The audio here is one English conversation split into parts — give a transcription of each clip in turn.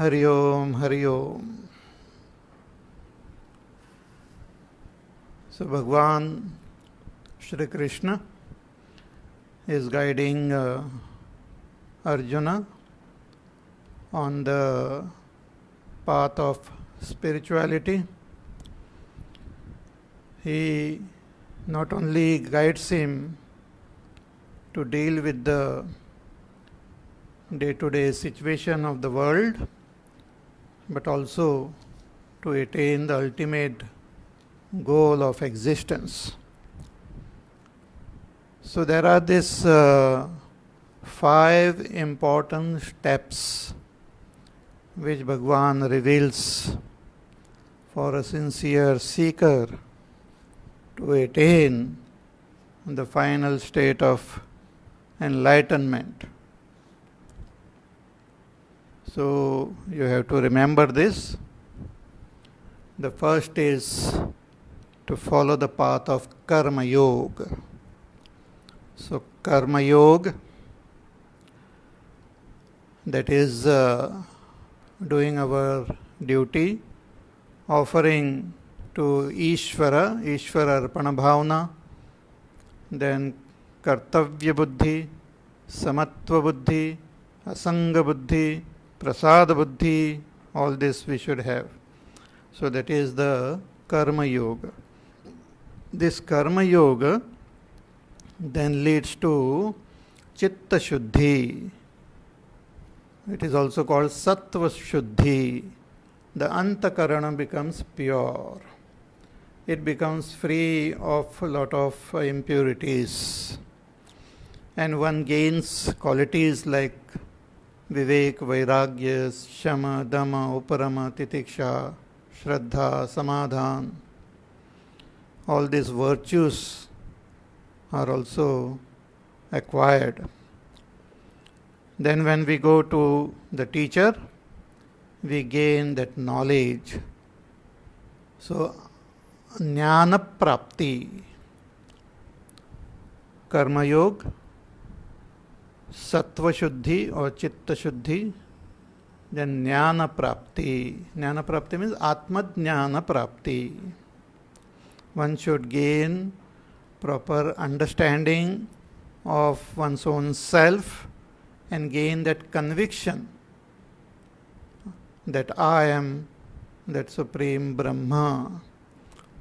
Hari Om, Hari Om. So Bhagwan Shri Krishna is guiding Arjuna on the path of spirituality. He not only guides him to deal with the day-to-day situation of the world, but also to attain the ultimate goal of existence. So there are these 5 important steps which Bhagwan reveals for a sincere seeker to attain the final state of enlightenment. So you have to remember this. The first is to follow the path of Karma Yoga. So Karma Yoga, that is doing our duty, offering to Ishvara, Ishvara Arpana Bhavana, then Kartavya Buddhi, Samatva Buddhi, Asanga Buddhi, Prasada Buddhi, all this we should have. So that is the Karma Yoga. This Karma Yoga then leads to Chitta Shuddhi. It is also called Sattva Shuddhi. The Antakarana becomes pure. It becomes free of a lot of impurities. And one gains qualities like Vivek, Vairagya, Shama, Dhamma, Uparama, Titiksha, Shraddha, Samadhan. All these virtues are also acquired. Then when we go to the teacher, we gain that knowledge. So, Jnana Prapti, Karma Yoga, Sattva Shuddhi or Chitta Shuddhi, then Jnana Prapti. Jnana Prapti means Atma Jnana Prapti. One should gain proper understanding of one's own self and gain that conviction that I am that Supreme Brahma.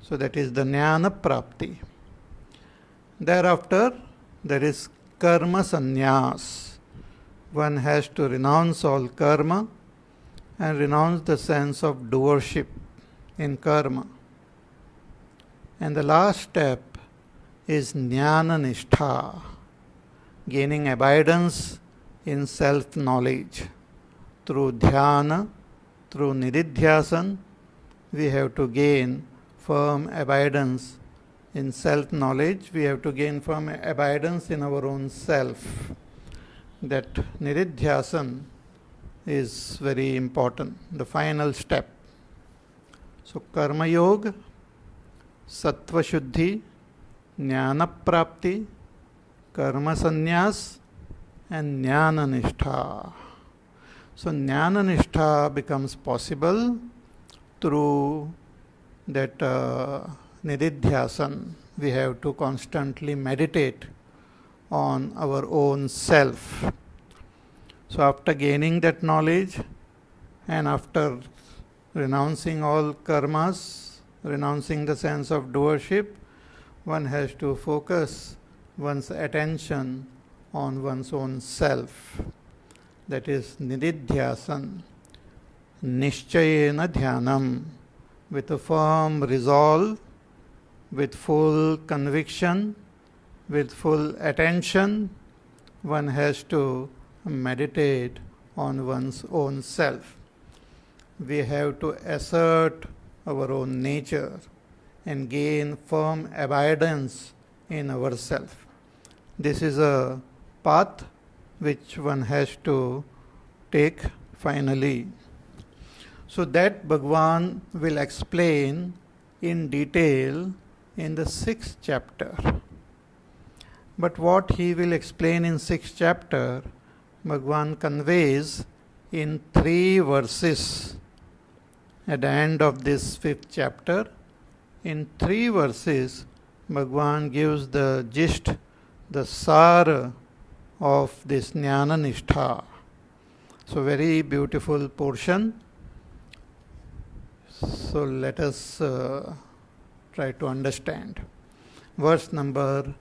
So that is the Jnana Prapti. Thereafter, there is Karma Sannyas. One has to renounce all karma and renounce the sense of doership in karma. And the last step is Jnana Nishtha, gaining abidance in self-knowledge. Through dhyana, through nididhyasan, we have to gain firm abidance in self-knowledge. We have to gain firm abidance in our own self. That nididhyasan is very important, the final step. So Karma Yoga, Sattva Shuddhi, Jnana Prapti, Karma Sannyas and Jnana Nishtha. So Jnana Nishtha becomes possible through that nididhyasan. We have to constantly meditate on our own self. So after gaining that knowledge and after renouncing all karmas, renouncing the sense of doership, one has to focus one's attention on one's own self. That is nididhyasan, nishchayena dhyanam, with a firm resolve, with full conviction, with full attention, one has to meditate on one's own self. We have to assert our own nature and gain firm abidance in ourself. This is a path which one has to take finally. So that Bhagwan will explain in detail in the 6th chapter. But what he will explain in 6th chapter, Bhagwan conveys in 3 verses at the end of this 5th chapter. In 3 verses, Bhagwan gives the gist, the sar of this Jnana Nishtha. So very beautiful portion. So let us try to understand. Verse number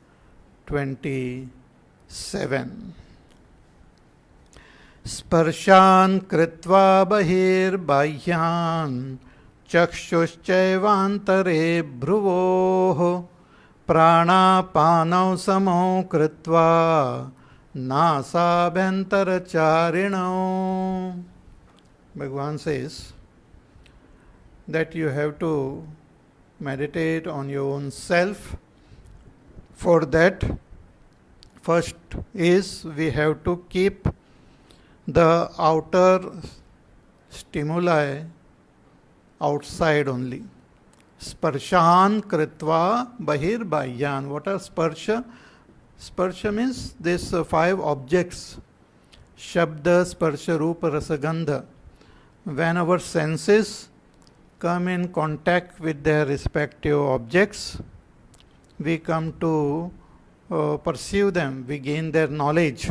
27. Sparshan kritva bahirbahyaan चक्षुश्चैवान्तरे भ्रुवोः प्राणापानौ समौ कृत्वा नासाभ्यन्तरचारिणौ. Bhagavan says that you have to meditate on your own self. For that, first is we have to keep the outer stimuli outside only. Sparshan kritva bahirbahyaan. What are sparsha? Sparsha means these 5 objects. Shabda, sparsha, rupa, rasa, gandha. When our senses come in contact with their respective objects, we come to perceive them, we gain their knowledge.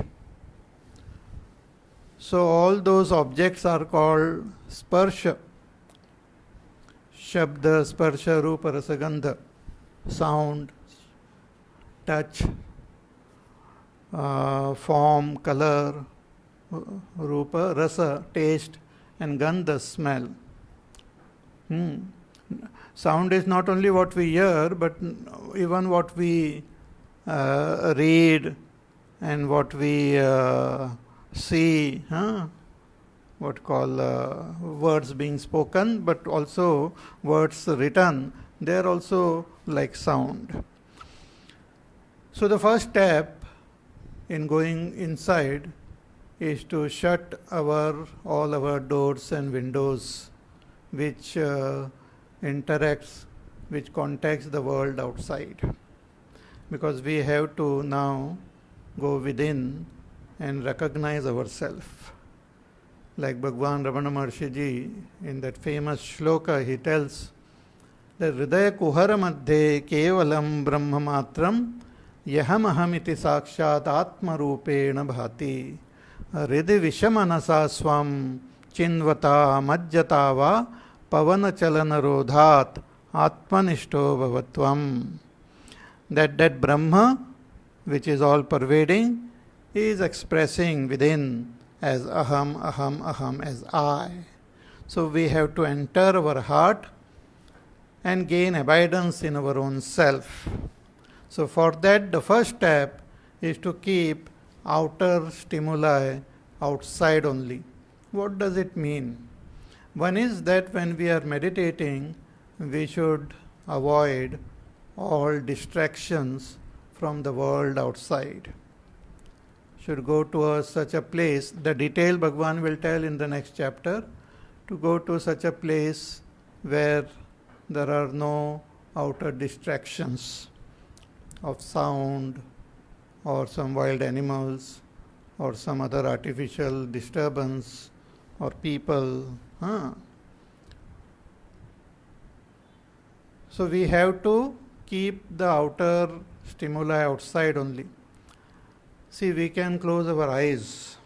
So all those objects are called sparsha. Shabda, sparsha, rupa, rasa, gandha. Sound, touch, form, color, rupa, rasa, taste, and gandha, smell. Sound is not only what we hear, but even what we read and what we see, what call words being spoken, but also words written. They are also like sound. So the first step in going inside is to shut all our doors and windows which which contacts the world outside. Because we have to now go within and recognize ourselves. Like Bhagwan Ramana Maharshi Ji, in that famous shloka, he tells that Hridaya Kuhara Madhye Kevalam Brahma Matram Yaham Ahamiti Sakshat Atma Rupena Bhati Hridhi Vishamanasa Swam Chinvata Majjatava Pavana Chalana Rodhat Atmanishto Bhavatvam. That Brahma, which is all pervading, is expressing within as aham, aham, aham, as I. So we have to enter our heart and gain abidance in our own self. So for that, the first step is to keep outer stimuli outside only. What does it mean? One is that when we are meditating, we should avoid all distractions from the world outside. Should go to such a place, the detail Bhagwan will tell in the next chapter, to go to such a place where there are no outer distractions of sound or some wild animals or some other artificial disturbance or people. So we have to keep the outer stimuli outside only. See, we can close our eyes,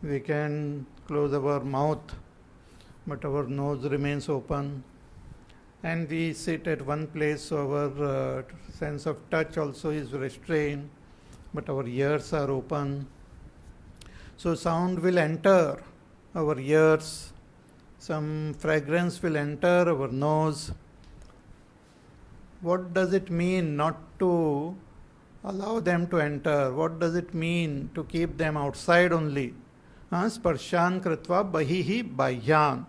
we can close our mouth, but our nose remains open, and we sit at one place, so our sense of touch also is restrained, but our ears are open. So sound will enter our ears, some fragrance will enter our nose. What does it mean not to allow them to enter? What does it mean to keep them outside only? Sparshan kritva bahihi bahyan.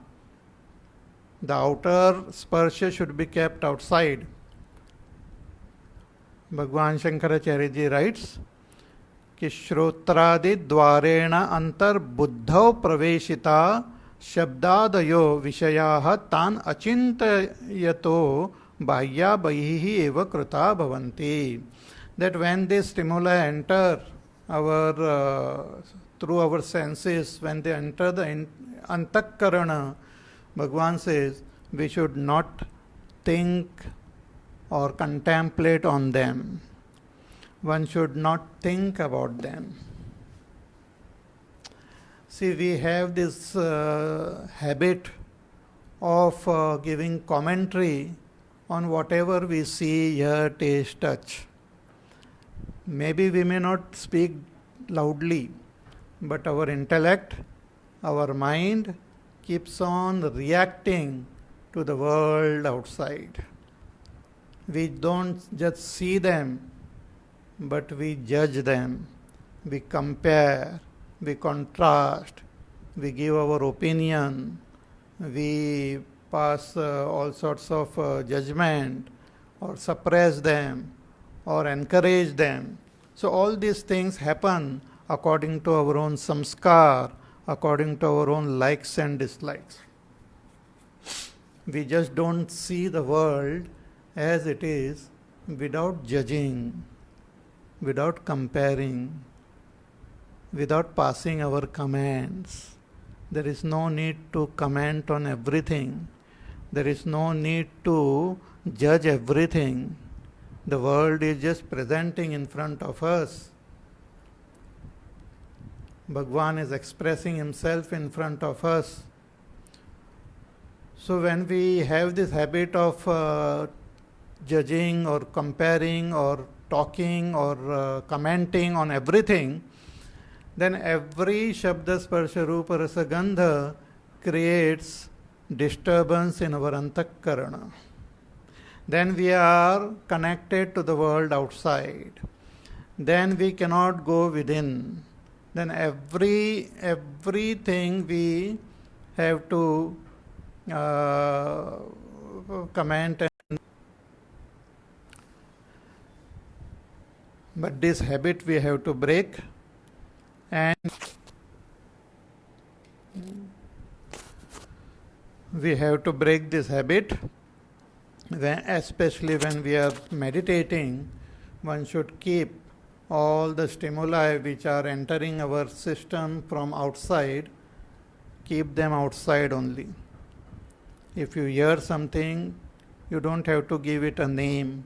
The outer sparsha should be kept outside. Bhagwan Shankaracharya Ji writes कि श्रोत्रादि द्वारेण अंतर बुद्धौ प्रवेशिता शब्दादयो विषयाः तान् अचिन्तयतो बाह्या बहिः एव कृता भवन्ति. That when these stimuli enter our through our senses, when they enter the antakkarana, Bhagavan says we should not think or contemplate on them. One should not think about them. See, we have this habit of giving commentary on whatever we see, hear, taste, touch. Maybe we may not speak loudly, but our intellect, our mind keeps on reacting to the world outside. We don't just see them, but we judge them, we compare, we contrast, we give our opinion, we pass all sorts of judgment, or suppress them, or encourage them. So all these things happen according to our own samskar, according to our own likes and dislikes. We just don't see the world as it is without judging, without comparing, without passing our comments. There is no need to comment on everything. There is no need to judge everything. The world is just presenting in front of us. Bhagwan is expressing himself in front of us. So when we have this habit of judging or comparing or talking or commenting on everything, then every Shabda Sparsha Rupa Rasa Gandha creates disturbance in our antakkarana. Then we are connected to the world outside. Then we cannot go within. Then everything we have to comment. But this habit we have to break, and we have to break this habit. Especially when we are meditating, one should keep all the stimuli which are entering our system from outside, keep them outside only. If you hear something, you don't have to give it a name,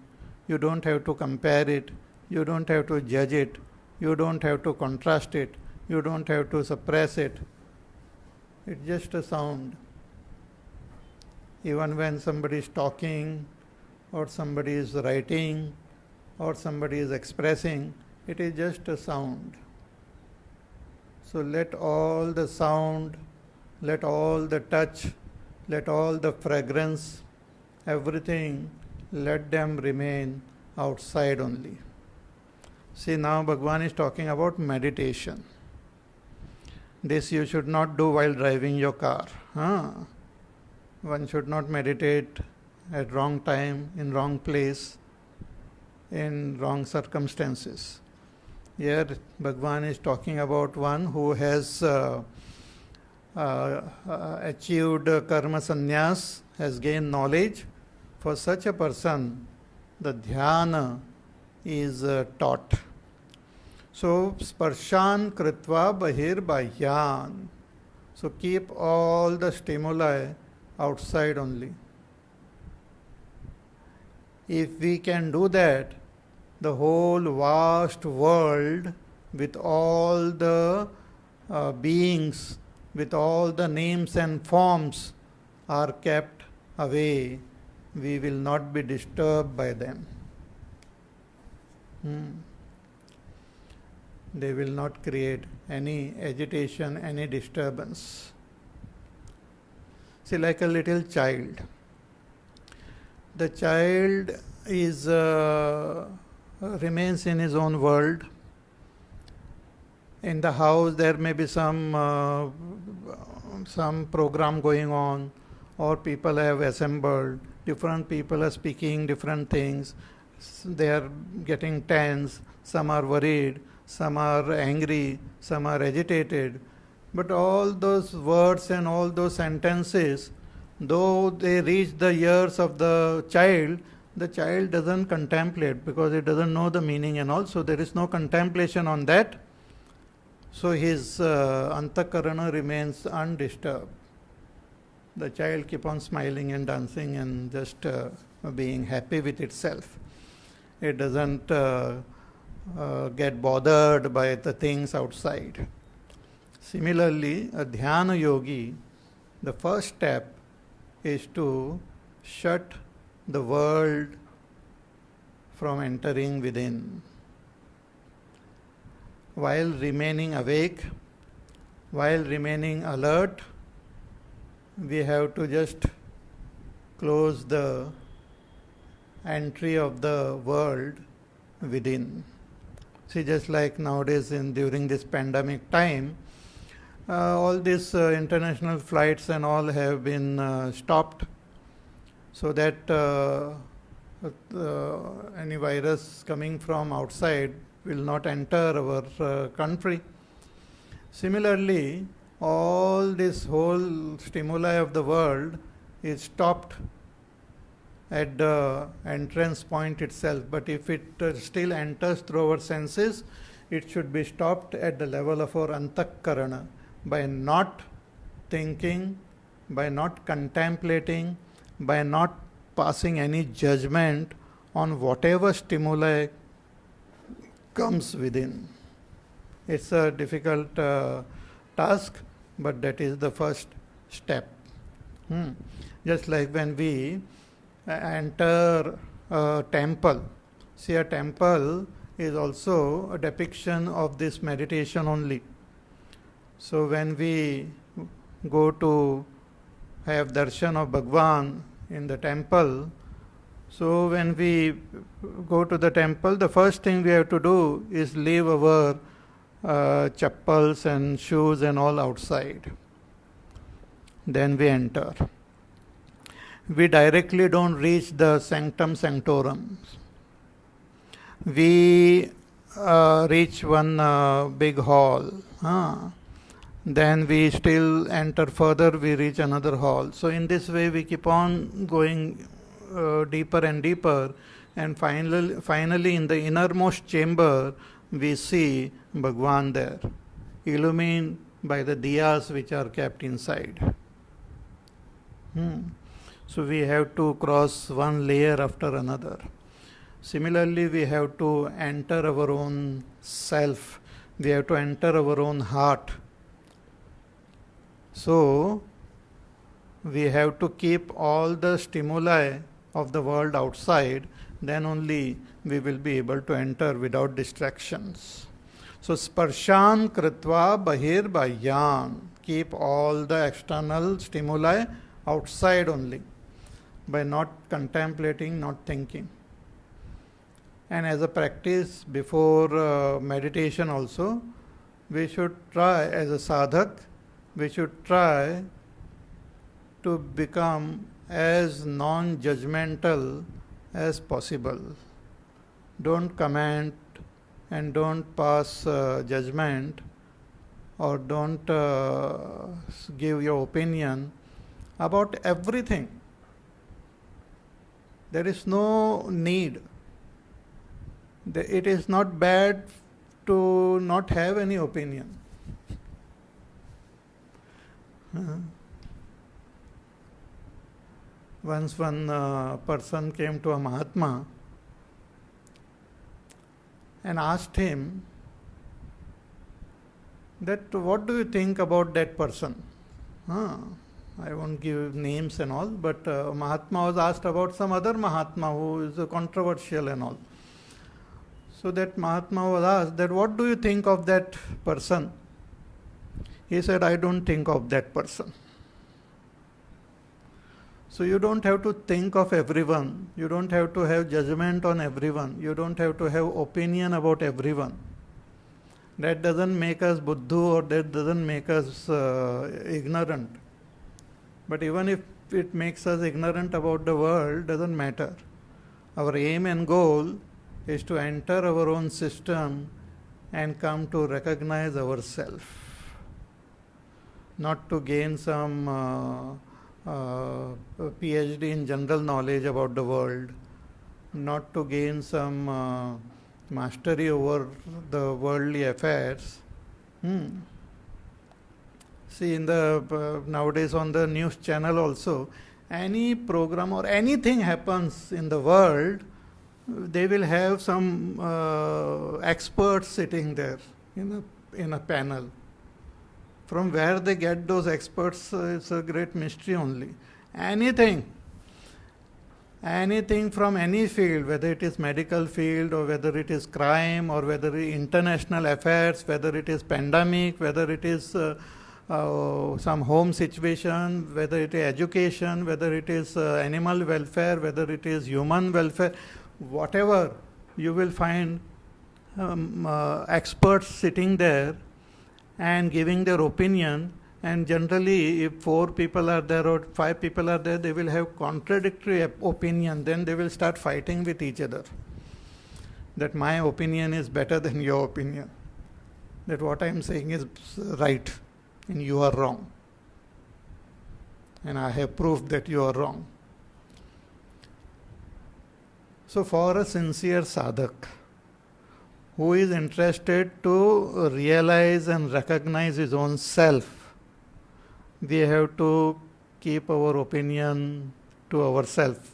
you don't have to compare it, you don't have to judge it, you don't have to contrast it, you don't have to suppress it. It's just a sound. Even when somebody is talking, or somebody is writing, or somebody is expressing, it is just a sound. So let all the sound, let all the touch, let all the fragrance, everything, let them remain outside only. See, now Bhagwan is talking about meditation. This you should not do while driving your car. One should not meditate at wrong time, in wrong place, in wrong circumstances. Here Bhagwan is talking about one who has achieved karma sannyas, has gained knowledge. For such a person, the dhyana is taught. So, sparshan kritva bahir bahyan. So, keep all the stimuli outside only. If we can do that, the whole vast world with all the beings, with all the names and forms are kept away. We will not be disturbed by them. They will not create any agitation, any disturbance. See, like a little child. The child is remains in his own world. In the house, there may be some program going on, or people have assembled. Different people are speaking different things. They are getting tense. Some are worried. Some are angry. Some are agitated. But all those words and all those sentences, though they reach the ears of the child doesn't contemplate because it doesn't know the meaning, and also there is no contemplation on that. So his antakarana remains undisturbed. The child keep on smiling and dancing and just being happy with itself. It doesn't get bothered by the things outside. Similarly, a dhyana yogi, the first step is to shut the world from entering within. While remaining awake, while remaining alert, we have to just close the entry of the world within. See, just like nowadays during this pandemic time, all these international flights and all have been stopped so that any virus coming from outside will not enter our country. Similarly, all this whole stimuli of the world is stopped at the entrance point itself, but if it still enters through our senses, it should be stopped at the level of our antakarana, by not thinking, by not contemplating, by not passing any judgment on whatever stimuli comes within. It's a difficult task, but that is the first step. Just like when we enter a temple. See, a temple is also a depiction of this meditation only. So when we go to have darshan of Bhagwan in the temple, so when we go to the temple, the first thing we have to do is leave our chappals and shoes and all outside. Then we enter. We directly don't reach the sanctum sanctorum. We reach one big hall. Then we still enter further, we reach another hall. So in this way we keep on going deeper and deeper, and finally in the innermost chamber we see Bhagwan there, illumined by the diyas which are kept inside. So we have to cross one layer after another. Similarly, we have to enter our own self. We have to enter our own heart. So we have to keep all the stimuli of the world outside, then only we will be able to enter without distractions. So sparshan kritva bahir bahyan. Keep all the external stimuli outside only, by not contemplating, not thinking. And as a practice before meditation also, we should try, as a sadhak, we should try to become as non-judgmental as possible. Don't comment and don't pass judgment, or don't give your opinion about everything. There is no need. It is not bad to not have any opinion. Once one person came to a Mahatma and asked him that, what do you think about that person? I won't give names and all, but Mahatma was asked about some other Mahatma who is controversial and all. So that Mahatma was asked that, what do you think of that person? He said, I don't think of that person. So you don't have to think of everyone. You don't have to have judgment on everyone. You don't have to have opinion about everyone. That doesn't make us buddhu, or that doesn't make us ignorant. But even if it makes us ignorant about the world, doesn't matter. Our aim and goal is to enter our own system and come to recognize ourselves. Not to gain some PhD in general knowledge about the world, not to gain some mastery over the worldly affairs, Hmm. See, in the nowadays on the news channel also, any program or anything happens in the world, they will have some experts sitting there in a panel. From where they get those experts, it's a great mystery only. Anything, anything from any field, whether it is medical field or whether it is crime or whether it is international affairs, whether it is pandemic, whether it is some home situation, whether it is education, whether it is animal welfare, whether it is human welfare, whatever, you will find experts sitting there and giving their opinion. And generally, if 4 people are there or 5 people are there, they will have contradictory opinion. Then they will start fighting with each other. That my opinion is better than your opinion. That what I am saying is right and you are wrong. And I have proved that you are wrong. So for a sincere sadhak, who is interested to realize and recognize his own self, we have to keep our opinion to ourselves.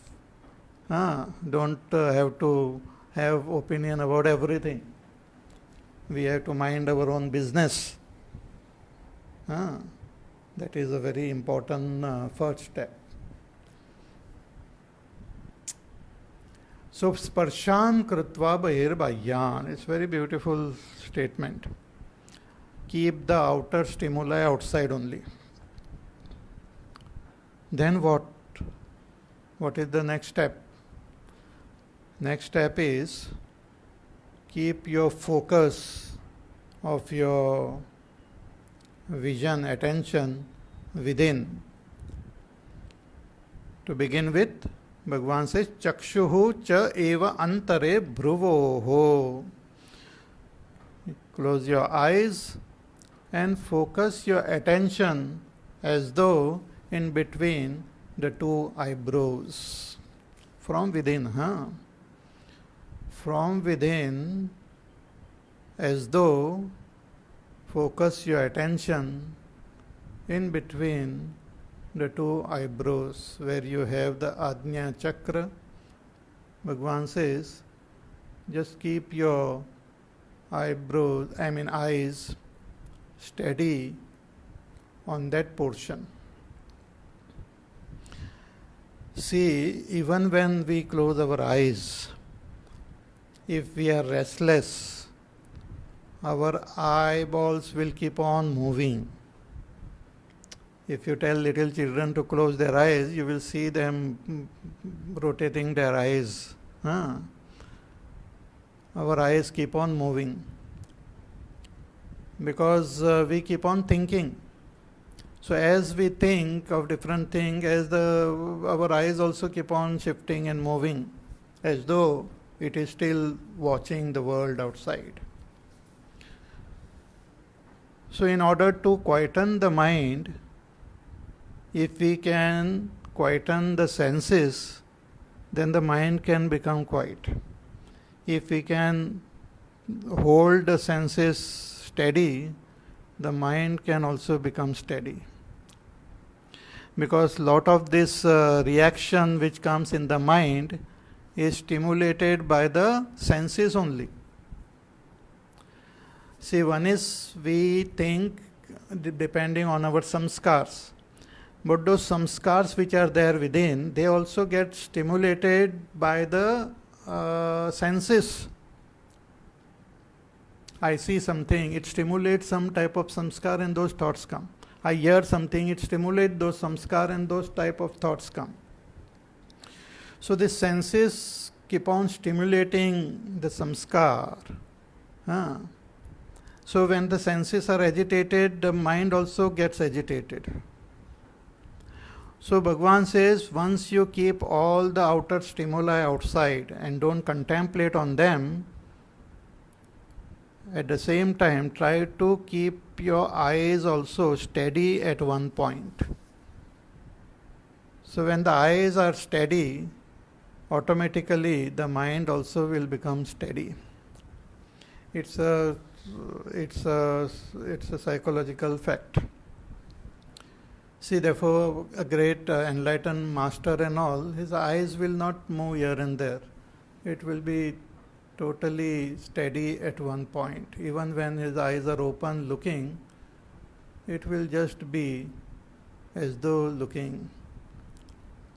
Don't have to have opinion about everything. We have to mind our own business. That is a very important first step. So, sparshan kritva bahirbayan. It's a very beautiful statement. Keep the outer stimuli outside only. Then what? What is the next step? Next step is keep your focus of your vision, attention within. To begin with, Bhagavan says, Chakshuhu cha eva antare bhruvoho. Close your eyes and focus your attention as though in between the 2 eyebrows. From within, From within, as though focus your attention in between the 2 eyebrows where you have the Ajna Chakra. Bhagavan says, just keep your eyes steady on that portion. See, even when we close our eyes, if we are restless, our eyeballs will keep on moving. If you tell little children to close their eyes, you will see them rotating their eyes. Our eyes keep on moving because we keep on thinking. So as we think of different things, our eyes also keep on shifting and moving as though it is still watching the world outside. So in order to quieten the mind, if we can quieten the senses, then the mind can become quiet. If we can hold the senses steady, the mind can also become steady. Because lot of this reaction which comes in the mind is stimulated by the senses only. See, one is we think depending on our samskars. But those samskars which are there within, they also get stimulated by the senses. I see something, it stimulates some type of samskar and those thoughts come. I hear something, it stimulates those samskar and those type of thoughts come. So the senses keep on stimulating the samskar. So when the senses are agitated, the mind also gets agitated. So Bhagavan says, once you keep all the outer stimuli outside and don't contemplate on them, at the same time try to keep your eyes also steady at one point. So when the eyes are steady, automatically the mind also will become steady. It's a it's a psychological fact. See, therefore, a great enlightened master and all, his eyes will not move here and there. It will be totally steady at one point. Even when his eyes are open looking, it will just be as though looking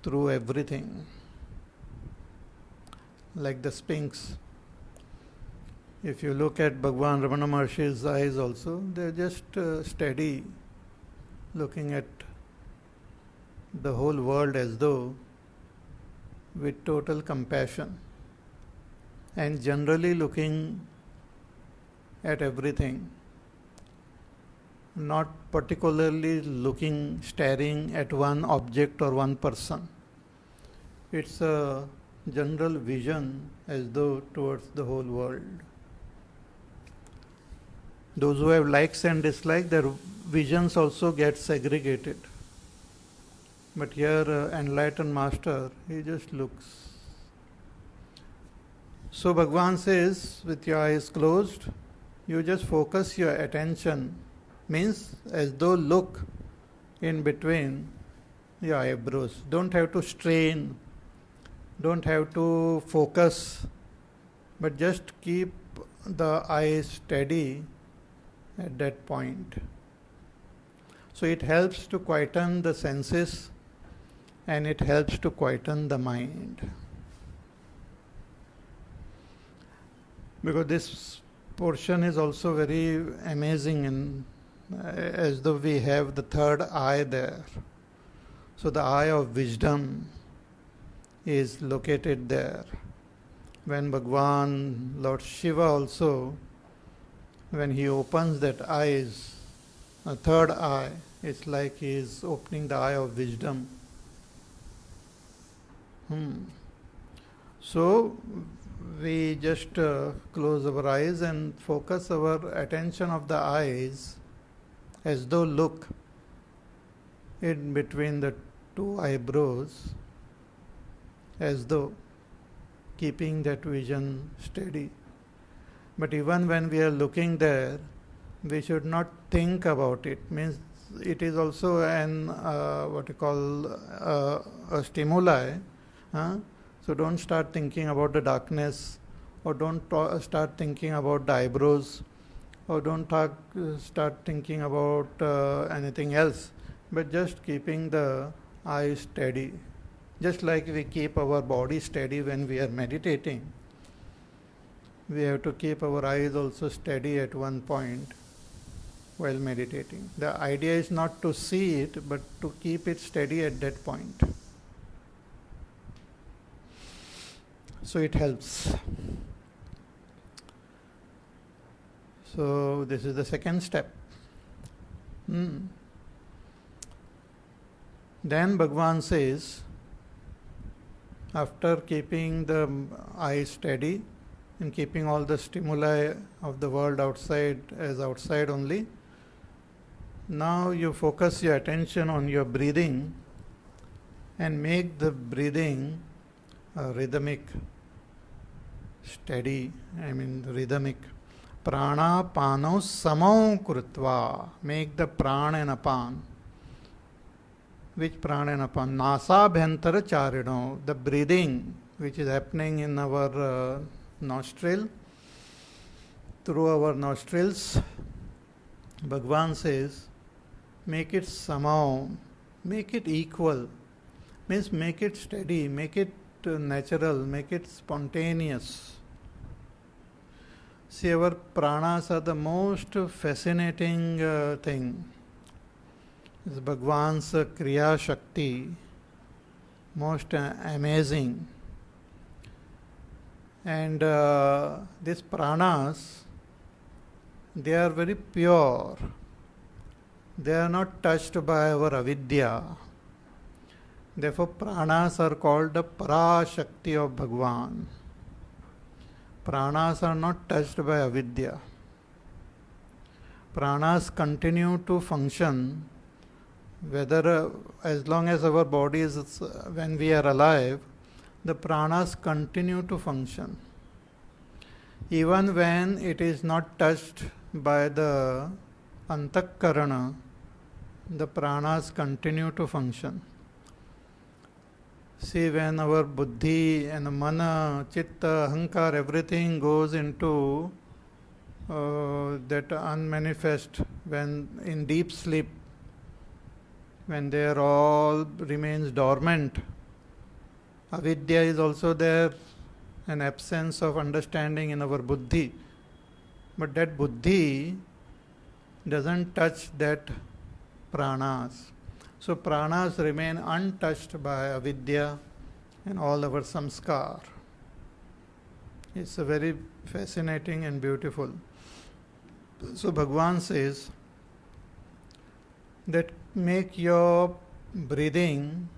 through everything, like the Sphinx. If you look at Bhagwan Ramana Maharshi's eyes also, they're just steady, looking at the whole world as though with total compassion, and generally looking at everything, not particularly looking, staring at one object or one person. It's a general vision as though towards the whole world. Those who have likes and dislikes, their visions also get segregated. But here, enlightened master, he just looks. So Bhagwan says, with your eyes closed, you just focus your attention, means as though look in between your eyebrows. Don't have to strain, don't have to focus, but just keep the eyes steady at that point. So it helps to quieten the senses and it helps to quieten the mind. Because this portion is also very amazing, and as though we have the third eye there. So the eye of wisdom is located there. When Bhagwan, Lord Shiva also, when he opens that eyes, a third eye, it's like he is opening the eye of wisdom. So we just close our eyes and focus our attention of the eyes as though look in between the two eyebrows, as though keeping that vision steady. But even when we are looking there, we should not think about it. Means it is also an what you call a stimuli. So don't start thinking about the darkness, or don't start thinking about the eyebrows, or don't start thinking about anything else, but just keeping the eyes steady. Just like we keep our body steady when we are meditating, we have to keep our eyes also steady at one point while meditating. The idea is not to see it, but to keep it steady at that point. So it helps. So this is the second step. Then Bhagwan says, after keeping the eyes steady and keeping all the stimuli of the world outside as outside only, now you focus your attention on your breathing and make the breathing rhythmic, steady, rhythmic. Prana pano samau krutva. Make the prana and apan. Which prana and apan? Nasa bhantara charino. The breathing which is happening in our nostril, through our nostrils. Bhagwan says, make it samau, make it equal. Means make it steady, make it natural, make it spontaneous. See, our pranas are the most fascinating thing. It's Bhagwan's Kriya Shakti, most amazing. And these pranas, they are very pure. They are not touched by our avidya. Therefore, pranas are called the Parashakti of Bhagwan. Pranas are not touched by avidya. Pranas continue to function whether as long as our body is, when we are alive, the pranas continue to function. Even when it is not touched by the antakarana, the pranas continue to function. See, when our buddhi and mana, chitta, ahankar, everything goes into that unmanifest, when in deep sleep, when they are all remains dormant, avidya is also there, an absence of understanding in our buddhi. But that buddhi doesn't touch that pranas. So pranas remain untouched by avidya and all our samskar. It's a very fascinating and beautiful. So Bhagwan says that make your breathing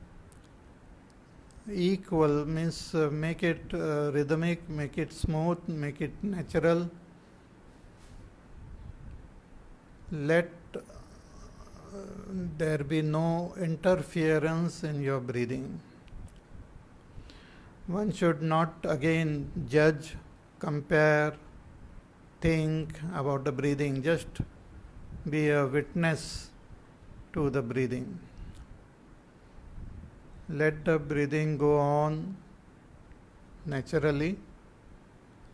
equal, means make it rhythmic, make it smooth, make it natural. Let there be no interference in your breathing. One should not again judge, compare, think about the breathing, just be a witness to the breathing. Let the breathing go on naturally,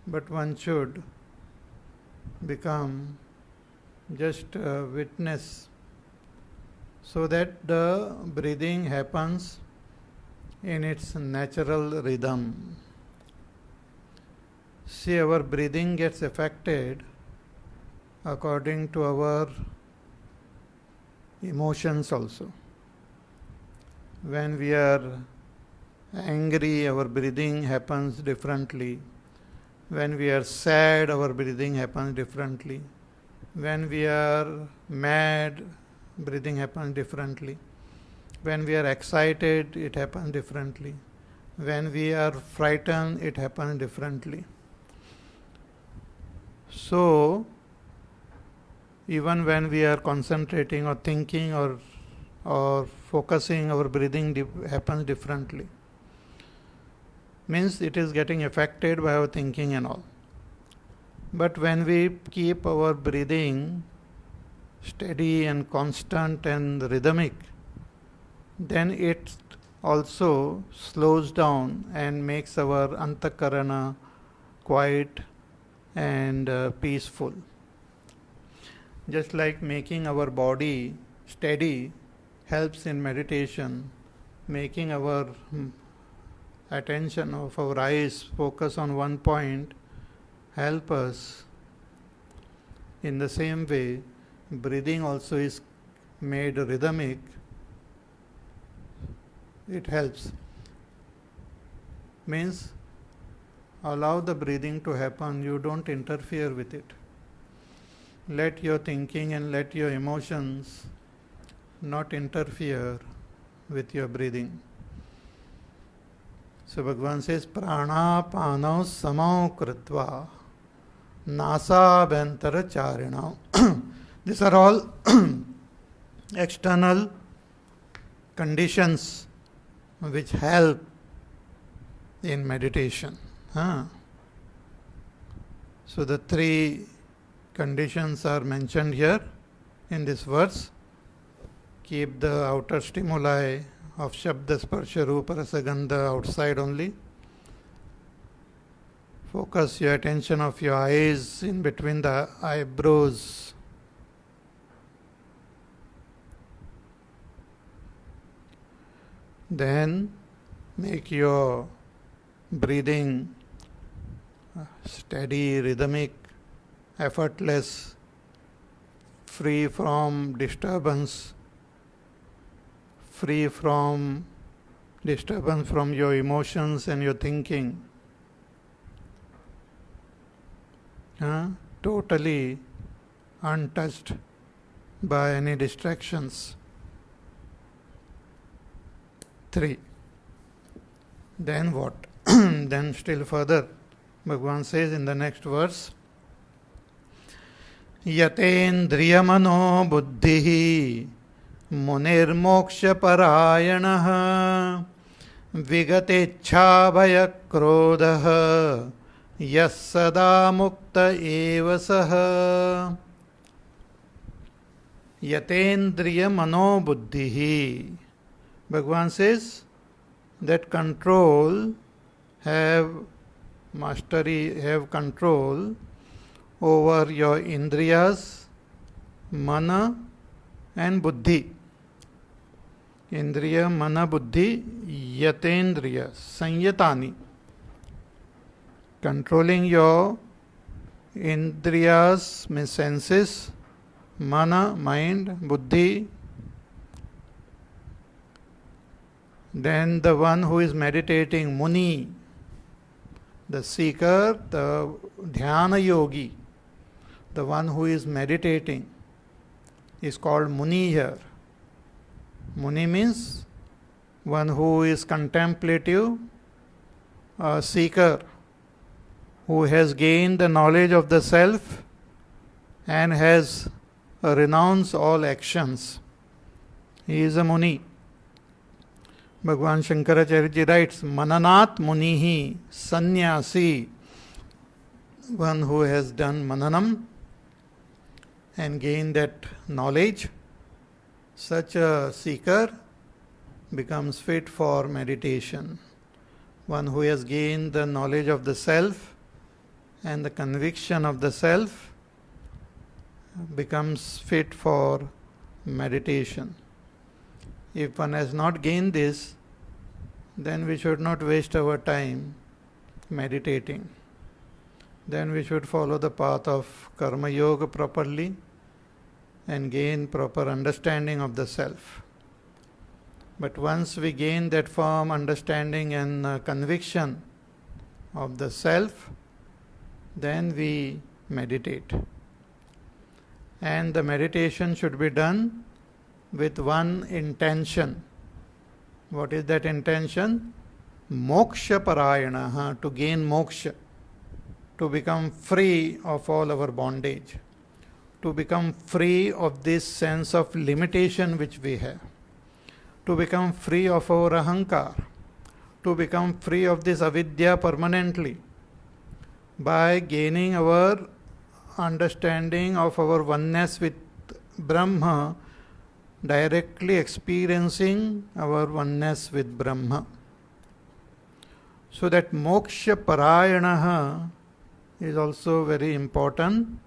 but one should become just a witness so that the breathing happens in its natural rhythm. See, our breathing gets affected according to our emotions also. When we are angry, our breathing happens differently. When we are sad, our breathing happens differently. When we are mad, breathing happens differently. When we are excited, it happens differently. When we are frightened, it happens differently. So, even when we are concentrating or thinking or focusing, our breathing happens differently. Means it is getting affected by our thinking and all. But when we keep our breathing steady and constant and rhythmic, then it also slows down and makes our antakarana quiet and peaceful. Just like making our body steady helps in meditation, making our attention of our eyes focus on one point help us. In the same way, breathing also is made rhythmic. It helps. Means allow the breathing to happen, you don't interfere with it. Let your thinking and let your emotions not interfere with your breathing. So Bhagavan says, Pranapano samau kritva nasabhantara charina. These are all external conditions which help in meditation. So the three conditions are mentioned here in this verse. Keep the outer stimuli of Shabda, Sparsha, Rupa, Rasa, Gandha outside only. Focus your attention of your eyes in between the eyebrows. Then make your breathing steady, rhythmic, effortless, free from disturbance, free from disturbance from your emotions and your thinking. Totally untouched by any distractions. 3. Then what? Then still further, Bhagavan says in the next verse, Yatendriyamano buddhihi munirmoksha parayanaha vigatechha bhaya krodha यः सदा मुक्त एव सः यतेन्द्रिय मनोबुद्धिः. Bhagavan says that have control over your indriyas, mana and buddhi. Indriya, mana, buddhi, yatendriya, sanyatani. Controlling your indriyas means senses, mana, mind, buddhi. Then the one who is meditating, muni, the seeker, the dhyana yogi, the one who is meditating is called muni here. Muni means one who is contemplative, a seeker who has gained the knowledge of the self and has renounced all actions. He is a muni. Bhagavan Shankaracharya ji writes, Mananat munihi sannyasi, one who has done mananam and gained that knowledge. Such a seeker becomes fit for meditation. One who has gained the knowledge of the self and the conviction of the self becomes fit for meditation. If one has not gained this, then we should not waste our time meditating. Then we should follow the path of karma yoga properly and gain proper understanding of the self. But once we gain that firm understanding and conviction of the self, then we meditate. And the meditation should be done with one intention. What is that intention? Moksha parayana, to gain moksha, to become free of all our bondage, to become free of this sense of limitation which we have, to become free of our ahankar, to become free of this avidya permanently, by gaining our understanding of our oneness with Brahma, directly experiencing our oneness with Brahma. So that moksha parayana is also very important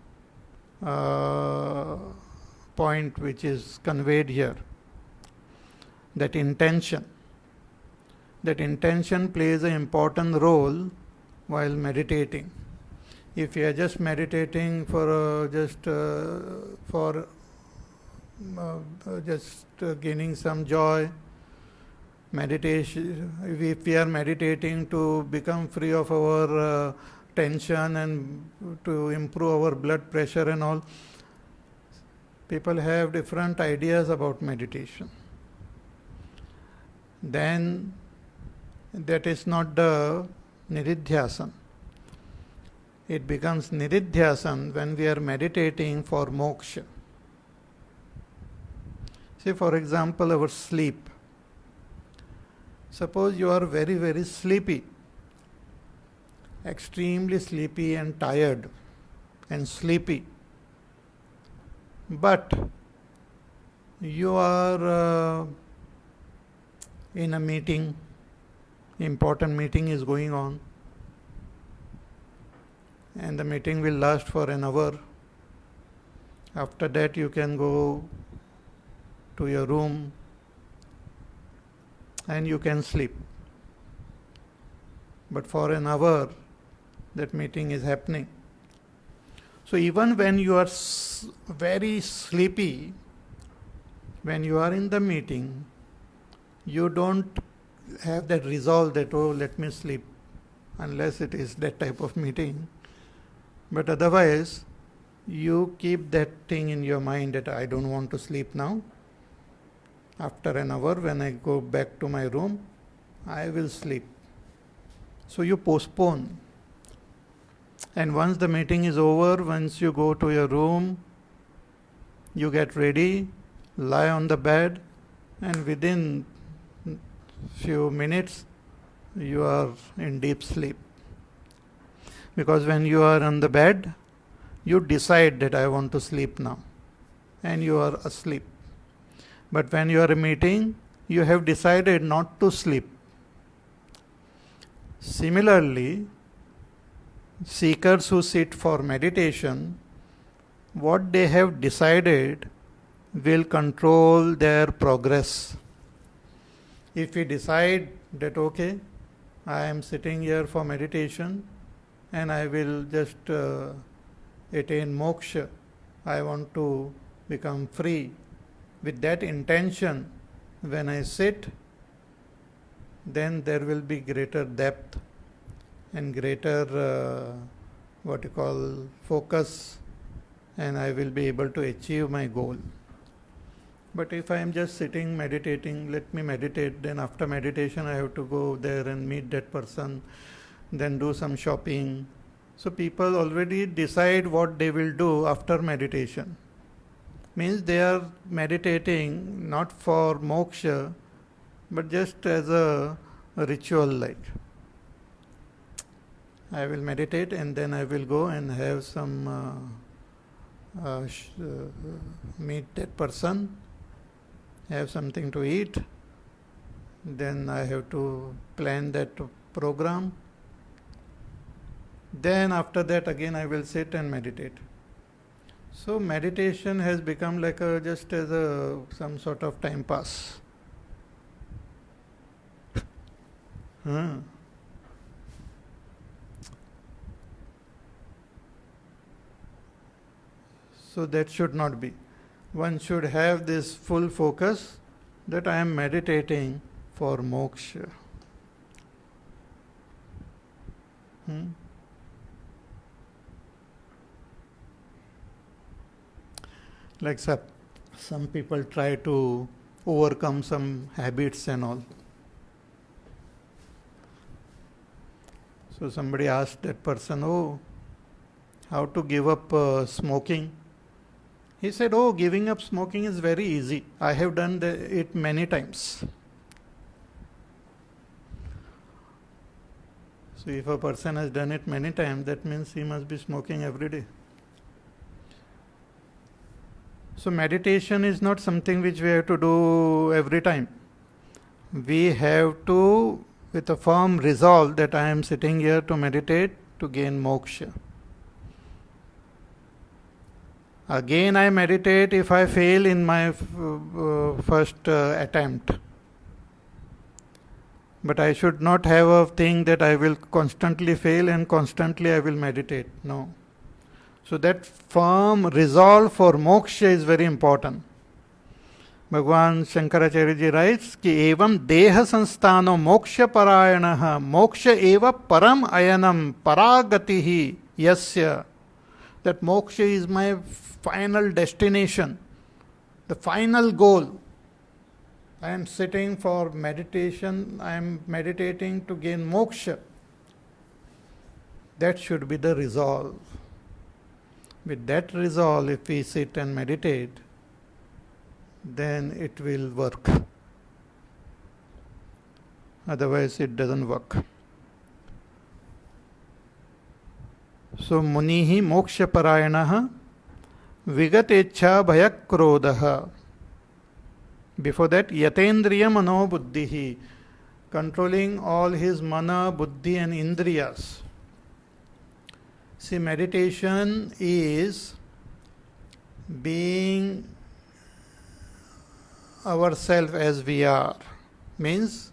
point which is conveyed here. That intention plays an important role while meditating. If you are just meditating for gaining some joy, meditation, if we are meditating to become free of our tension and to improve our blood pressure and all, people have different ideas about meditation. Then that is not the niridhyasan. It becomes niridhyasan when we are meditating for moksha. Say, for example, our sleep. Suppose you are very, very sleepy, extremely sleepy and tired and sleepy, but you are in a meeting, important meeting is going on, and the meeting will last for an hour. After that, you can go to your room and you can sleep. But for an hour, that meeting is happening. So even when you are very sleepy, when you are in the meeting, you don't have that resolve that, oh, let me sleep, unless it is that type of meeting. But otherwise, you keep that thing in your mind that I don't want to sleep now. After an hour, when I go back to my room, I will sleep. So you postpone. And once the meeting is over, once you go to your room, you get ready, lie on the bed, and within few minutes, you are in deep sleep. Because when you are on the bed, you decide that I want to sleep now, and you are asleep. But when you are meeting, you have decided not to sleep. Similarly, seekers who sit for meditation, what they have decided will control their progress. If we decide that, okay, I am sitting here for meditation and I will just attain moksha, I want to become free, with that intention, when I sit, then there will be greater depth and greater what you call focus, and I will be able to achieve my goal. But if I am just sitting meditating, let me meditate, then after meditation I have to go there and meet that person, then do some shopping. So people already decide what they will do after meditation. Means they are meditating not for moksha, but just as a ritual, like I will meditate and then I will go and have some meet that person, have something to eat, then I have to plan that program, then after that again I will sit and meditate. So meditation has become like just as some sort of time pass. So that should not be. One should have this full focus that I am meditating for moksha. Like some people try to overcome some habits and all. So somebody asked that person, oh, how to give up smoking? He said, oh, giving up smoking is very easy. I have done it many times. So if a person has done it many times, that means he must be smoking every day. So meditation is not something which we have to do every time. We have to, with a firm resolve that I am sitting here to meditate to gain moksha. Again I meditate if I fail in my first attempt. But I should not have a thing that I will constantly fail and constantly I will meditate. No. So that firm resolve for moksha is very important. Bhagwan Shankaracharya ji writes कि एवं देह संस्थानो मोक्ष परायणः मोक्ष एव परम अयनम परागति ही यस्य. That moksha is my final destination, the final goal. I am sitting for meditation, I am meditating to gain moksha. That should be the resolve. With that resolve, if we sit and meditate, then it will work. Otherwise, it doesn't work. So, munihi moksha parayanaha vigatecha bhayakrodaha. Before that, yatendriya mano buddhihi, controlling all his mana, buddhi and indriyas. See, meditation is being ourself as we are, means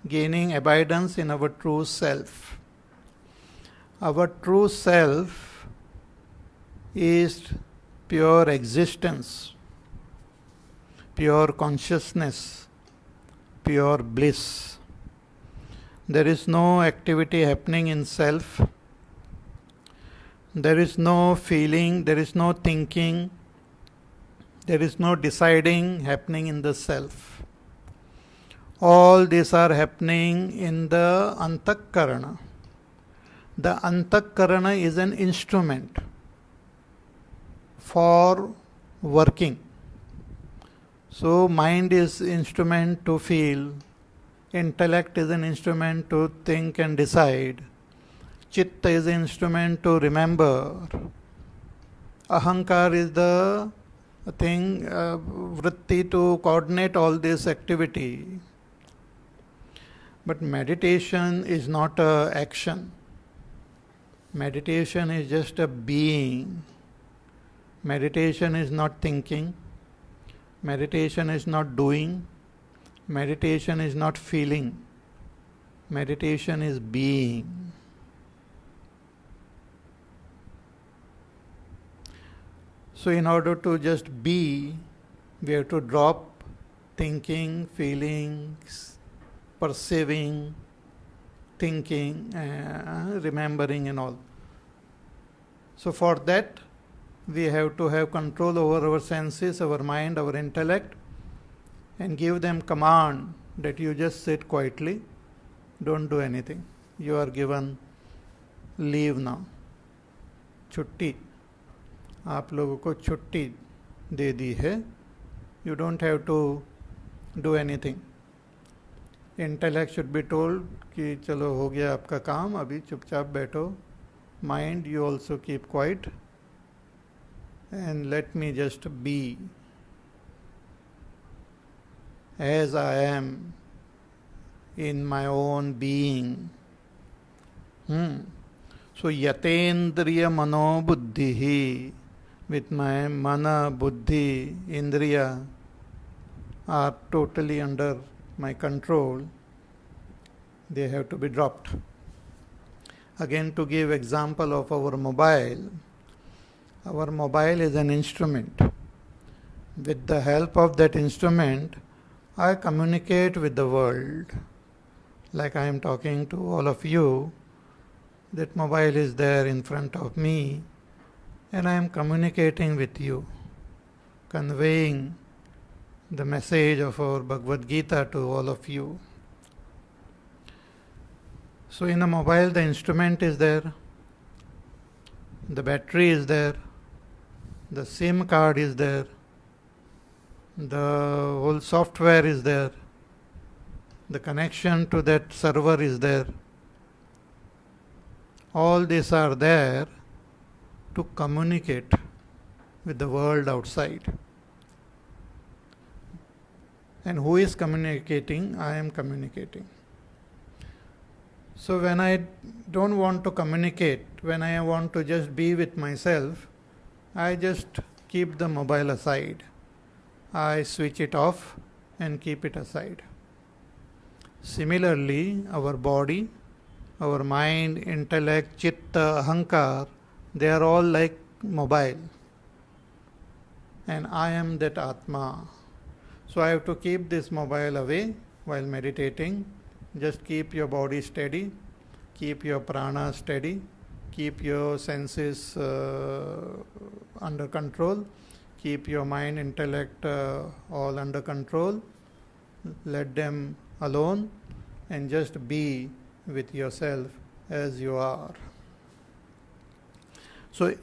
gaining abidance in our true self. Our true self is pure existence, pure consciousness, pure bliss. There is no activity happening in self. There is no feeling, there is no thinking, there is no deciding happening in the self. All these are happening in the antakarana. The antakarana is an instrument for working. So mind is instrument to feel, intellect is an instrument to think and decide, Chitta is the instrument to remember. Ahankar is the thing, vritti to coordinate all this activity. But meditation is not a action. Meditation is just a being. Meditation is not thinking. Meditation is not doing. Meditation is not feeling. Meditation is being. So in order to just be, we have to drop thinking, feelings, perceiving, thinking, remembering and all. So for that, we have to have control over our senses, our mind, our intellect, and give them command that you just sit quietly, don't do anything. You are given leave now. छुट्टी, आप लोगों को छुट्टी दे दी है. You don't have to do anything. Intellect should be told कि चलो हो गया आपका काम, अभी चुपचाप बैठो. Mind, you also keep quiet and let me just be as I am in my own being. So yatendriya mano buddhihi, with my mana, buddhi, indriya are totally under my control. They have to be dropped. Again, to give example of our mobile is an instrument. With the help of that instrument, I communicate with the world. Like I am talking to all of you, that mobile is there in front of me, and I am communicating with you, conveying the message of our Bhagavad Gita to all of you. So in a mobile, the instrument is there, the battery is there, the SIM card is there, the whole software is there, the connection to that server is there. All these are there to communicate with the world outside. And who is communicating? I am communicating. So when I don't want to communicate, when I want to just be with myself, I just keep the mobile aside. I switch it off and keep it aside. Similarly, our body, our mind, intellect, chitta, ahankar, they are all like mobile. And I am that Atma. So I have to keep this mobile away while meditating. Just keep your body steady, keep your prana steady, keep your senses under control, keep your mind, intellect all under control. Let them alone and just be with yourself as you are. So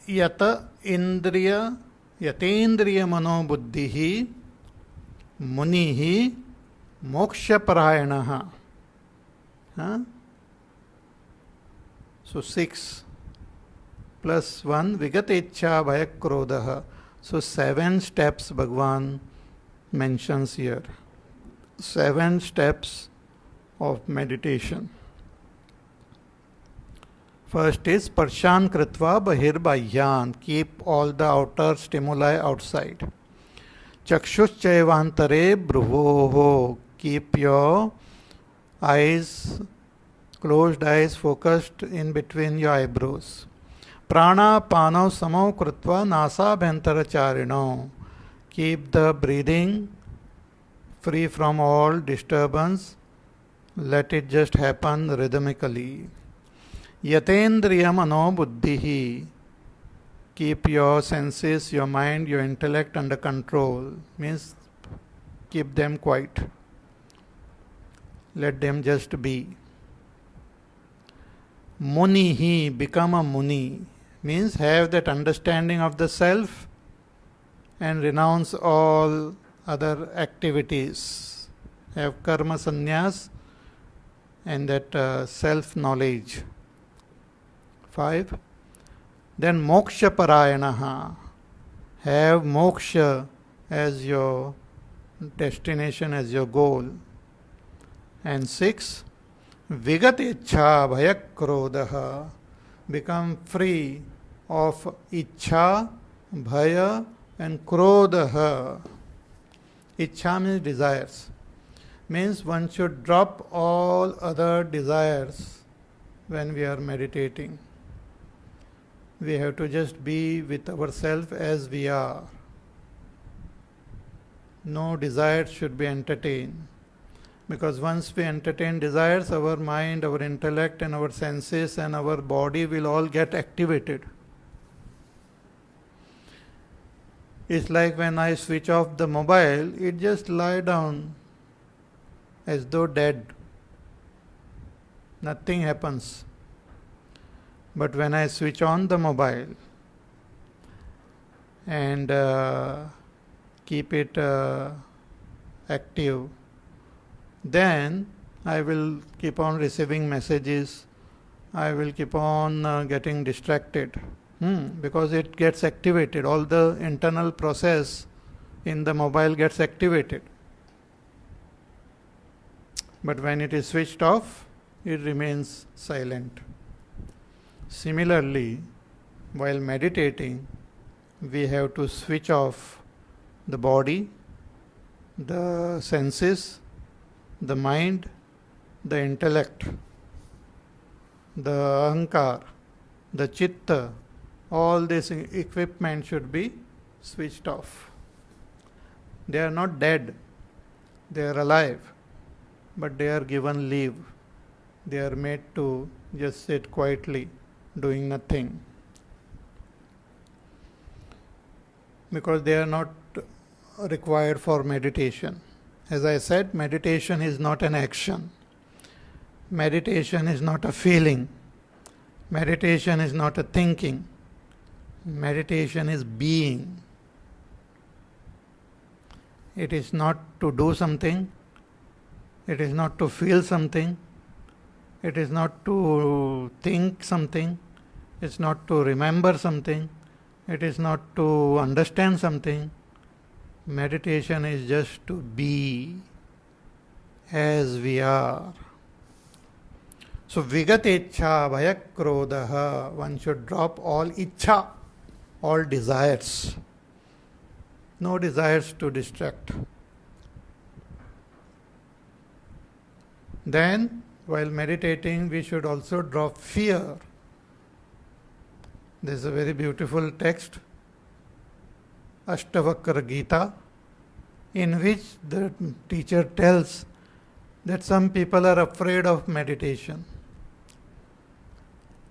yata indriya yatendriya mano buddhihi munihi moksha parayanaha. So 6 plus 1 vigatecha bhayakrodha. So 7 steps Bhagwan mentions here. 7 steps of meditation. First is parshan kritva bahirbahyan. Keep all the outer stimuli outside. Chakshuschayvantare bhruvoho. Keep your eyes, closed eyes focused in between your eyebrows. Prana pano samo kritva nasa bhentaracharino. Keep the breathing free from all disturbance. Let it just happen rhythmically. Yatendriya mano buddhihi. Keep your senses, your mind, your intellect under control. Means keep them quiet. Let them just be. Munihi, become a muni. Means have that understanding of the self and renounce all other activities. Have karma sannyas and that self-knowledge. 5. Then moksha parayanaha, have moksha as your destination, as your goal. And 6. Vigat ichha bhayak krodha, become free of ichha, bhaya and krodha. Ichha means desires. Means one should drop all other desires when we are meditating. We have to just be with ourselves as we are. No desires should be entertained. Because once we entertain desires, our mind, our intellect and our senses and our body will all get activated. It's like when I switch off the mobile, it just lie down as though dead. Nothing happens. But when I switch on the mobile and keep it active, then I will keep on receiving messages. I will keep on getting distracted because it gets activated. All the internal process in the mobile gets activated. But when it is switched off, it remains silent. Similarly, while meditating, we have to switch off the body, the senses, the mind, the intellect, the ahankar, the chitta, all this equipment should be switched off. They are not dead, they are alive, but they are given leave. They are made to just sit quietly, doing nothing. Because they are not required for meditation. As I said, meditation is not an action. Meditation is not a feeling. Meditation is not a thinking. Meditation is being. It is not to do something. It is not to feel something. It is not to think something. It's not to remember something. It is not to understand something. Meditation is just to be as we are. So vigat ichha bhayak krodha, one should drop all ichha, all desires. No desires to distract. Then, while meditating, we should also drop fear. This is a very beautiful text, Ashtavakra Gita, in which the teacher tells that some people are afraid of meditation.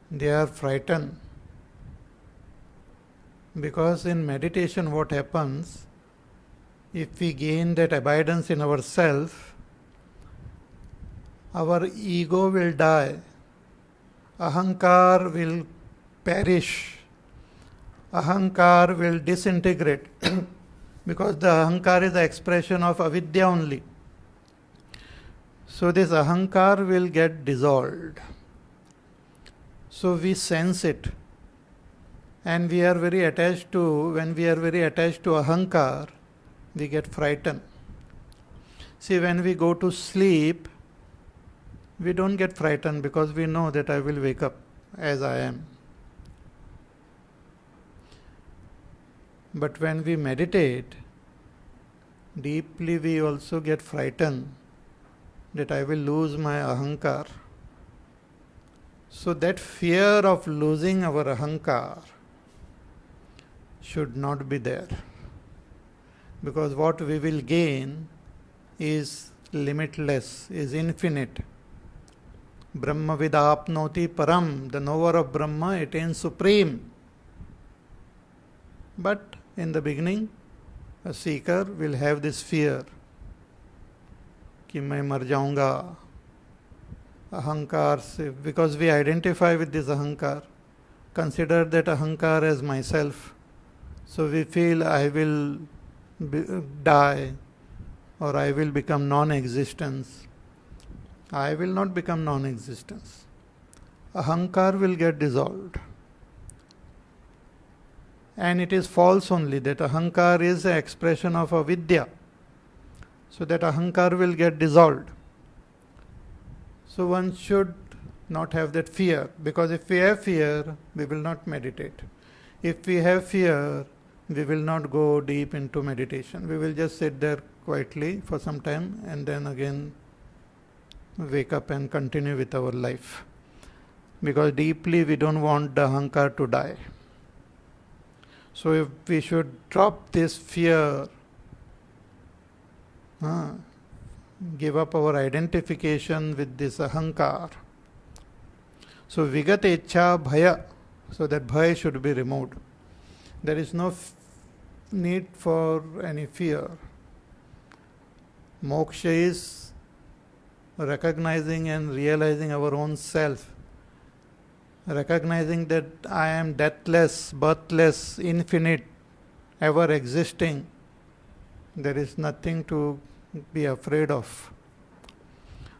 They are frightened. Because in meditation what happens, if we gain that abidance in ourself, our ego will die, ahankar will perish, ahankar will disintegrate because the ahankar is the expression of avidya only. So this ahankar will get dissolved. So we sense it. And we are very attached to, when we are very attached to ahankar, we get frightened. See, when we go to sleep, we don't get frightened because we know that I will wake up as I am. But when we meditate, deeply we also get frightened that I will lose my ahankar. So that fear of losing our ahankar should not be there. Because what we will gain is limitless, is infinite. Brahma vidapnoti param, the knower of Brahma attains supreme. But in the beginning, a seeker will have this fear कि मैं मर जाऊंगा, ahankar se, because we identify with this ahankar, consider that ahankar as myself. So we feel I will die or I will become non-existence. I will not become non-existence. ahankar will get dissolved. And it is false only that ahankar is an expression of avidya. So that ahankar will get dissolved. So one should not have that fear, because if we have fear, we will not meditate. If we have fear, we will not go deep into meditation. We will just sit there quietly for some time and then again wake up and continue with our life. Because deeply we don't want the ahankar to die. So if we should drop this fear, give up our identification with this ahankar. So vigatecha bhaya, so that bhaya should be removed. There is no need for any fear. Moksha is recognizing and realizing our own self. Recognizing that I am deathless, birthless, infinite, ever existing. There is nothing to be afraid of.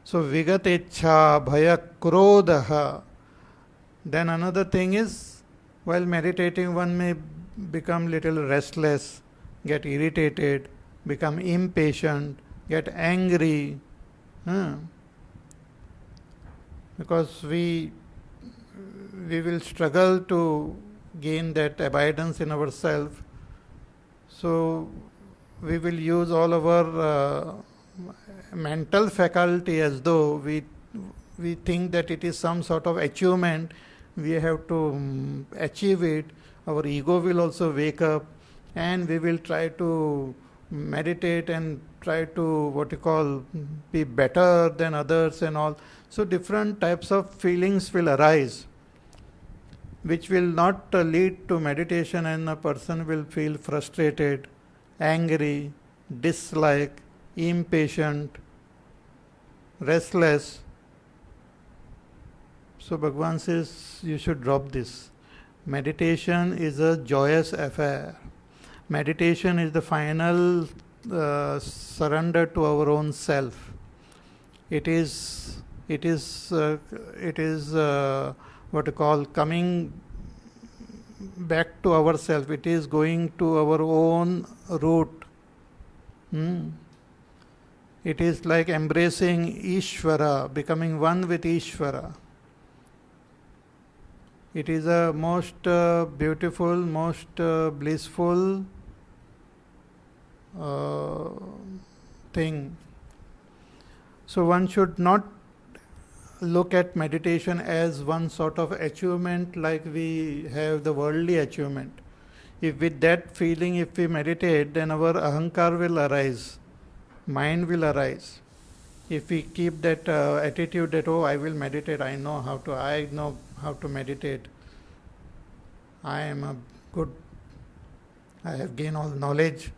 So vigatecha bhaya krodha. Then another thing is, while meditating one may become little restless, get irritated, become impatient, get angry. Because we will struggle to gain that abidance in ourselves. So we will use all our mental faculty as though we think that it is some sort of achievement. We have to achieve it. Our ego will also wake up, and we will try to meditate and try to be better than others and all. So different types of feelings will arise, which will not lead to meditation, and a person will feel frustrated, angry, dislike, impatient, restless. So Bhagavan says you should drop this. Meditation is a joyous affair. Meditation is the final surrender to our own self. It is coming back to ourself. It is going to our own root. It is like embracing Ishvara, becoming one with Ishvara. It is a most beautiful, most blissful thing. So one should not look at meditation as one sort of achievement like we have the worldly achievement. If with that feeling, if we meditate, then our ahankar will arise, mind will arise. If we keep that attitude that, I will meditate, I know how to meditate, I am I have gained all knowledge,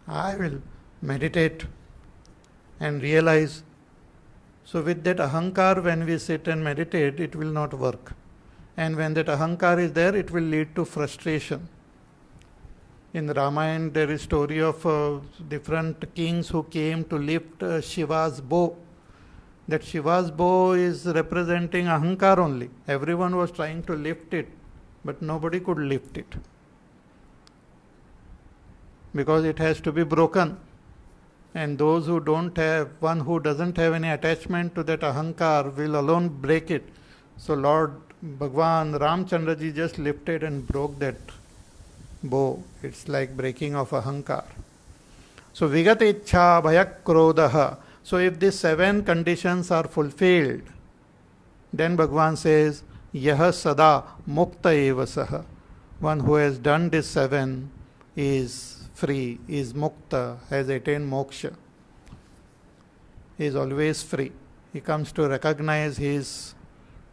I will meditate and realize. So with that ahankar, when we sit and meditate, it will not work. And when that ahankar is there, it will lead to frustration. In Ramayana, there is story of different kings who came to lift Shiva's bow. That Shiva's bow is representing ahankar only. Everyone was trying to lift it, but nobody could lift it. Because it has to be broken. And those who one who doesn't have any attachment to that ahankar will alone break it. So Lord Bhagwan Ramchandra ji just lifted and broke that bow. It's like breaking of ahankar. So vigata ichha bhayak krodha. So if these 7 conditions are fulfilled, then Bhagwan says, yaha sada mukta eva saha. One who has done these 7 is free, is mukta, has attained moksha. He is always free. He comes to recognize his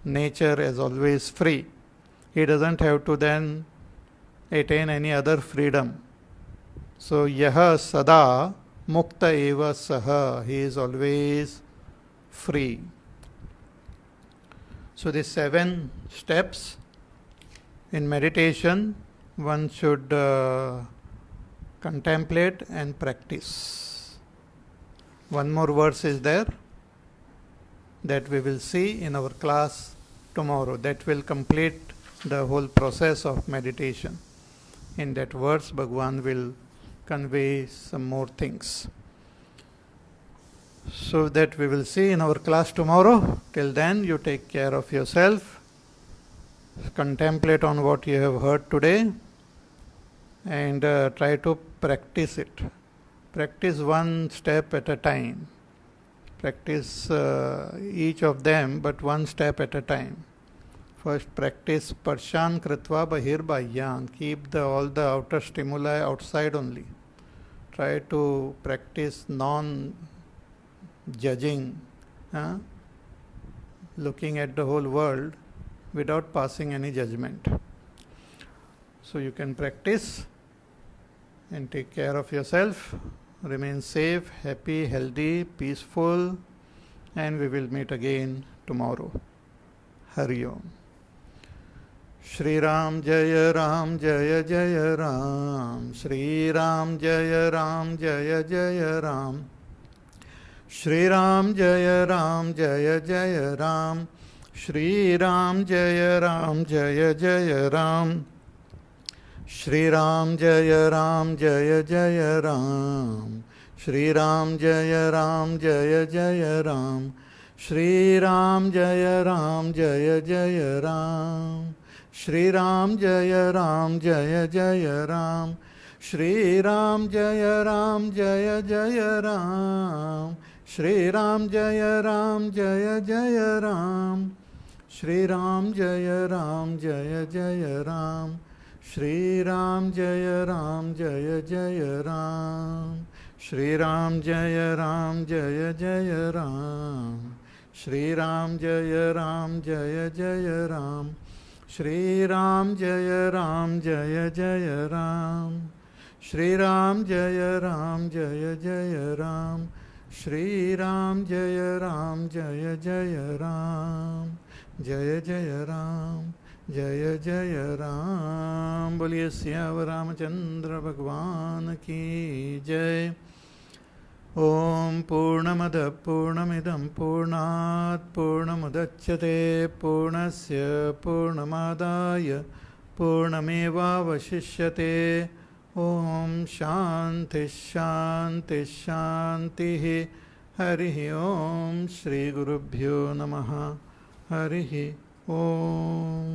nature as always free. He doesn't have to then attain any other freedom. So yaha sada mukta eva saha. He is always free. So the 7 steps in meditation one should contemplate and practice. One more verse is there that we will see in our class tomorrow. That will complete the whole process of meditation. In that verse, Bhagwan will convey some more things. So that we will see in our class tomorrow. Till then, you take care of yourself. Contemplate on what you have heard today and try to practice it. Practice one step at a time. Practice each of them, but one step at a time. First, practice Parshan Kritva Bahir Bahyan. Keep all the outer stimuli outside only. Try to practice non-judging, looking at the whole world without passing any judgment. So you can practice and take care of yourself. Remain safe, happy, healthy, peaceful, and we will meet again tomorrow. Hari Om. Shri Ram Jaya Ram Jaya Jaya Ram. Shri Ram Jaya Ram Jaya Jaya Ram. Shri Ram Jaya Ram Jaya Jaya Ram. Shri Ram Jaya Ram Jaya Jaya Ram. Shri Ram Jaya Ram Jaya Jaya Ram. Shri Ram Jaya Ram Jaya Jaya Ram. Shri Ram Jaya Ram Jaya Jaya Ram. Shri Ram Jaya Ram Jaya Jaya Ram. Shri Ram Jaya Ram Jaya Jaya Ram. Shri Ram Jaya Ram Jaya Jaya Ram. Shri Ram Jaya Ram Jaya Jaya Ram. Shri Ram Jaya Ram Jaya Jaya Ram. Shri Ram Jaya Ram Jaya Jaya Ram. Shri Ram Jaya Ram Jaya Jaya Ram. Shri Ram Jaya Ram Jaya Jaya Ram. Shri Ram Jaya Ram Jaya Jaya Ram. Shri Ram Jaya Ram Jaya Jaya Ram. Jaya Jaya Ram. जय जय राम. बोलिए सियावर रामचंद्र भगवान की जय. ओम पूर्णमद पूर्णमिदं पूर्णात् पूर्णमुदच्यते पूर्णस्य पूर्णमादाय पूर्णमेवावशिष्यते. ओम शांति शांति शांति. हरि ओम. श्री गुरुभ्यो नमः. हरि ओम.